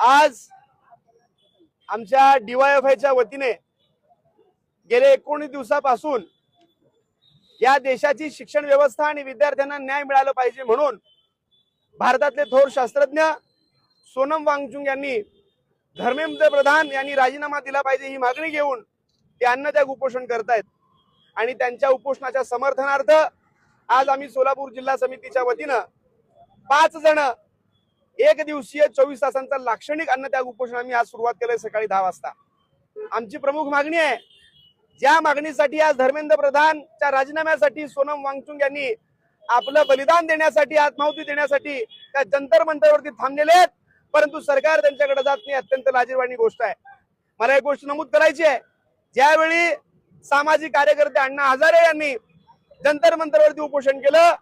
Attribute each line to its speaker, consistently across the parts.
Speaker 1: आज आमच्या DYFIच्या वतीने गेले 19 दिवसापासून या देशाची शिक्षण व्यवस्था आणि विद्यार्थ्यांना न्याय मिळाला पाहिजे म्हणून भारतातले थोर शास्त्रज्ञ सोनम वांगचुक यांनी धर्मेंद्र प्रधान यांनी राजीनामा दिला पाहिजे ही मागणी घेऊन ते अन्नत्याग उपोषण करतायत। आणि त्यांच्या उपोषणाच्या समर्थनार्थ आज आम्ही सोलापूर जिल्हा समितीच्या वतीनं 5 जण एक दिवसीय 24 तासांचा लाक्षणिक अन्नत्याग उपोषण आम्ही आज सुरुवात केलंय सकाळी 10 वाजता। आमची प्रमुख मागणी आहे, ज्या मागणीसाठी आज धर्मेंद्र प्रधानच्या राजीनाम्यासाठी सोनम वांगचुक यांनी आपलं बलिदान देण्यासाठी आत्माहुती देण्यासाठी त्या जंतर मंतरवरती थांबलेले आहेत, परंतु सरकार त्यांच्याकडे जात नाही। अत्यंत लाजिरवाणी गोष्ट आहे। मला एक गोष्ट नमूद करायची आहे, ज्यावेळी सामाजिक कार्यकर्ते अण्णा हजारे यांनी जंतर मंतरवरती उपोषण केलं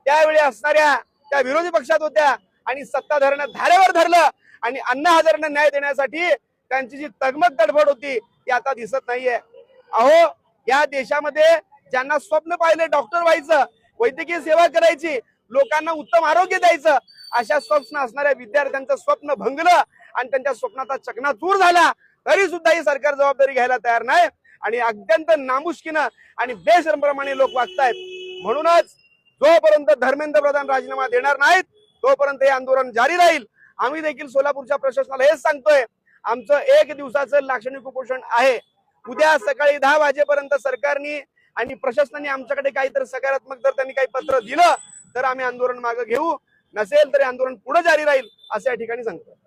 Speaker 1: त्यावेळी असणाऱ्या त्या विरोधी पक्षात होत्या आणि सत्ताधाऱ्यांना धारेवर धरलं आणि अण्णा हजारेंना न्याय देण्यासाठी त्यांची जी तगमग तडफड होती ती आता दिसत नाहीये। अहो, या देशामध्ये ज्यांना स्वप्न पाहिले डॉक्टर व्हायचं, वैद्यकीय सेवा करायची, लोकांना उत्तम आरोग्य द्यायचं, अशा स्वप्न असणाऱ्या विद्यार्थ्यांचं स्वप्न भंगलं आणि त्यांच्या स्वप्नाचा चकनाचूर झाला, तरी सुद्धा ही सरकार जबाबदारी घ्यायला तयार नाही आणि अत्यंत नामुष्कीनं आणि बेशरमपणाने लोक वागतायत। म्हणूनच जोपर्यंत धर्मेंद्र प्रधान राजीनामा देणार नाहीत तोपर्यंत हे आंदोलन जारी राहील। आम्ही देखील सोलापूरच्या प्रशासनाला हेच सांगतोय, आमचं 1 दिवसाचं लाक्षणिक उपोषण आहे। उद्या सकाळी 10 वाजेपर्यंत सरकारने आणि प्रशासनाने आमच्याकडे काहीतरी सकारात्मक जर त्यांनी काही पत्र दिलं तर आम्ही आंदोलन मागे घेऊ, नसेल तरी आंदोलन पुढे जारी राहील असं या ठिकाणी सांगतो।